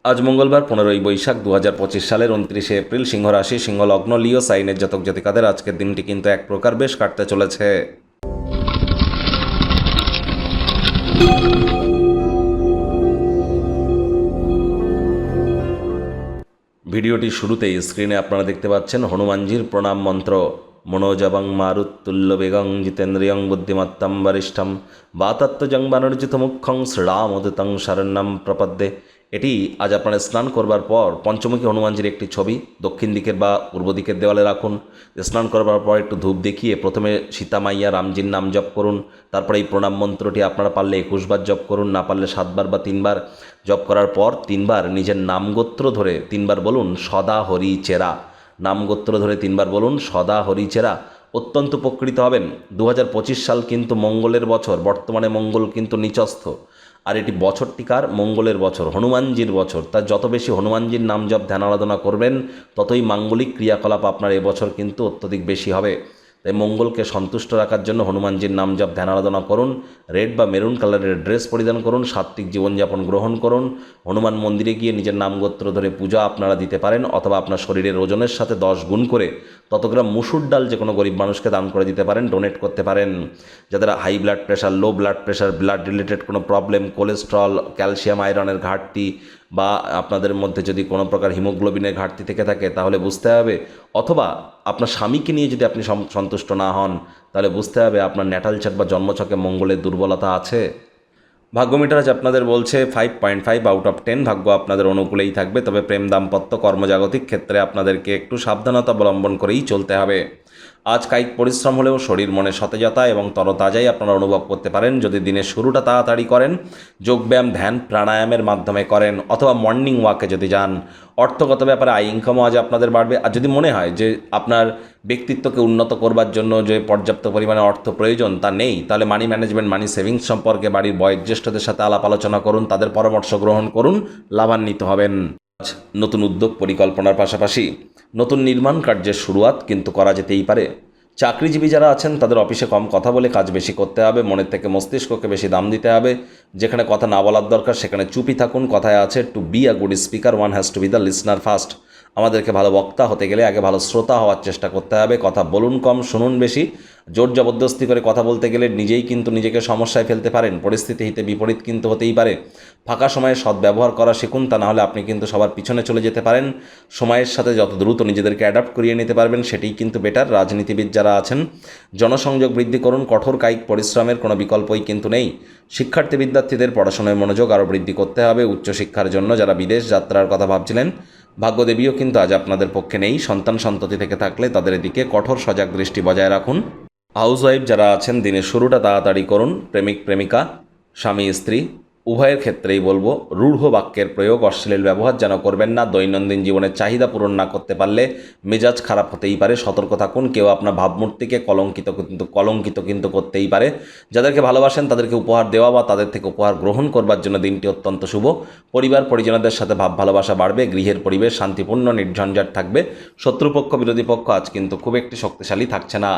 আজ মঙ্গলবার 15ই বৈশাখ 2025 সালের 29শে এপ্রিল, সিংহ রাশি, সিংহ লগ্ন, লিও সাইনের জাতক জাতিকাদের আজকের দিনটি কিন্তু এক প্রকার বেশ কাটতে চলেছে। ভিডিওটি শুরুতেই স্ক্রিনে আপনারা দেখতে পাচ্ছেন হনুমানজির প্রণাম মন্ত্র। মনোজবং মারুত্তুল্য বেগং জিতেন্দ্রিয়ং বুদ্ধিমত্তম বরিষ্ঠম বাতাত্মজং বানর্জিত মুখ্যং শ্রীরামদূতং শরণ্যম প্রপদ্যে। এটি আজ আপনারা স্নান করবার পর পঞ্চমুখী হনুমানজির একটি ছবি দক্ষিণ দিকের বা পূর্ব দিকের দেওয়ালে রাখুন। স্নান করবার পর একটু ধূপ দেখিয়ে প্রথমে সীতামাইয়া রামজির নাম জপ করুন। তারপরে এই প্রণাম মন্ত্রটি আপনারা পারলে 21 বার জপ করুন, না পারলে 7 বার বা 3 বার জপ করার পর 3 বার নিজের নামগোত্র ধরে 3 বার বলুন সদা হরি চেরা। নামগোত্র ধরে 3 বার বলুন সদা হরি চেরা। অত্যন্ত উপকৃত হবেন। 2025 সাল কিন্তু মঙ্গলের বছর, বর্তমানে মঙ্গল কিন্তু নিচস্থ, আর এটি বছরটিকার মঙ্গলের বছর, হনুমানজির বছর। তা যত বেশি হনুমানজির নাম জপ ধ্যান আরাধনা করবেন ততই মাঙ্গলিক ক্রিয়াকলাপ আপনার এবছর কিন্তু অত্যধিক বেশি হবে। তাই মঙ্গলকে সন্তুষ্ট রাখার জন্য হনুমানজির নাম জপ ধ্যান আরাধনা করুন। রেড বা মেরুন কালারের ড্রেস পরিধান করুন, সাত্ত্বিক জীবনযাপন গ্রহণ করুন। হনুমান মন্দিরে গিয়ে নিজের নামগোত্র ধরে পূজা আপনারা দিতে পারেন, অথবা আপনার শরীরের ওজনের সাথে 10 গুণ করে তত গ্রাম মুসুর ডাল যে কোনো গরিব মানুষকে দান করে দিতে পারেন, ডোনেট করতে পারেন। যাদের high blood pressure, low blood pressure, blood related কোনো প্রবলেম, কোলেস্ট্রল, ক্যালসিয়াম আয়রনের ঘাটতি, বা আপনাদের মধ্যে যদি কোনো প্রকার হিমোগ্লোবিনের ঘাটতি থেকে থাকে তাহলে বুঝতে হবে, অথবা আপনার স্বামীকে নিয়ে যদি আপনি সন্তুষ্ট না হন তাহলে বুঝতে হবে আপনার ন্যাটাল চার্ট বা জন্মছকে মঙ্গলের দুর্বলতা আছে। ভাগ্য মিটার আজ আপনাদের বলছে 5.5 আউট অফ 10। ভাগ্য আপনাদের অনুকূলেই থাকবে, তবে প্রেম, দাম্পত্য, কর্মজাগতিক ক্ষেত্রে আপনাদেরকে একটু সাবধানতা অবলম্বন করেই চলতে হবে। আজ কায়িক পরিশ্রম হলেও শরীর মনে সতেজতা এবং তরতাজাই আপনারা অনুভব করতে পারেন যদি দিনের শুরুটা তাড়াতাড়ি করেন, যোগব্যায়াম, ধ্যান, প্রাণায়ামের মাধ্যমে করেন, অথবা মর্নিং ওয়াকে যদি যান। অর্থগত ব্যাপারে আয় ইনকামও আজ আপনাদের বাড়বে। আর যদি মনে হয় যে আপনার ব্যক্তিত্বকে উন্নত করবার জন্য যে পর্যাপ্ত পরিমাণে অর্থ প্রয়োজন তা নেই, তাহলে মানি ম্যানেজমেন্ট, মানি সেভিংস সম্পর্কে বাড়ির বয়োজ্যেষ্ঠদের সাথে আলাপ আলোচনা করুন, তাদের পরামর্শ গ্রহণ করুন, লাভান্বিত হবেন। নতুন উদ্যোগ পরিকল্পনার পাশাপাশি নতুন নির্মাণ কার্যের শুরুয়াত কিন্তু করা যেতেই পারে। চাকরিজীবী যারা আছেন তাদের অফিসে কম কথা বলে কাজ বেশি করতে হবে, মনের থেকে মস্তিষ্ককে বেশি দাম দিতে হবে। যেখানে কথা না বলার দরকার সেখানে চুপই থাকুন। কথায় আছে, to be a good speaker one has to be the listener first. আমাদেরকে ভালো বক্তা হতে গেলে আগে ভালো শ্রোতা হওয়ার চেষ্টা করতে হবে। কথা বলুন কম, শুনুন বেশি। জোর জবরদস্তি করে কথা বলতে গেলে নিজেই কিন্তু নিজেকে সমস্যায় ফেলতে পারেন। পরিস্থিতি হিতে বিপরীত কিন্তু হতেই পারে। ফাঁকা সময়ে সদ্ব্যবহার করা শিখুন, তা নাহলে আপনি কিন্তু সবার পিছনে চলে যেতে পারেন। সময়ের সাথে যত দ্রুত নিজেদেরকে অ্যাডাপ্ট করিয়ে নিতে পারবেন সেটিই কিন্তু বেটার। রাজনীতিবিদ যারা আছেন জনসংযোগ বৃদ্ধি করুন, কঠোর কায়িক পরিশ্রমের কোনো বিকল্পই কিন্তু নেই। শিক্ষার্থী বিদ্যার্থীদের পড়াশোনায় মনোযোগ আরও বৃদ্ধি করতে হবে। উচ্চশিক্ষার জন্য যারা বিদেশ যাত্রার কথা ভাবছিলেন, ভাগ্যদেবীও কিন্তু আজ আপনাদের পক্ষে নেই। সন্তান সন্ততি থেকে থাকলে তাদের দিকে কঠোর সজাগ দৃষ্টি বজায় রাখুন। হাউসওয়াইফ যারা আছেন দিনের শুরুটা তাড়াতাড়ি করুন। প্রেমিক প্রেমিকা, স্বামী স্ত্রী উভয়ের ক্ষেত্রেই বলবো রূঢ় বাক্যের প্রয়োগ, অশ্লীল ব্যবহার যেন করবেন না। দৈনন্দিন জীবনের চাহিদা পূরণ না করতে পারলে মেজাজ খারাপ হতেই পারে, সতর্ক থাকুন। কেউ আপনার ভাবমূর্তিকে কলঙ্কিত কিন্তু করতেই পারে। যাদেরকে ভালোবাসেন তাদেরকে উপহার দেওয়া বা তাদের থেকে উপহার গ্রহণ করবার জন্য দিনটি অত্যন্ত শুভ। পরিবার পরিজনদের সাথে ভাব ভালোবাসা বাড়বে। গৃহের পরিবেশ শান্তিপূর্ণ, নির্ঝঞ্ঝাট থাকবে। শত্রুপক্ষ বিরোধী পক্ষ আজ কিন্তু খুব একটি শক্তিশালী থাকছে না।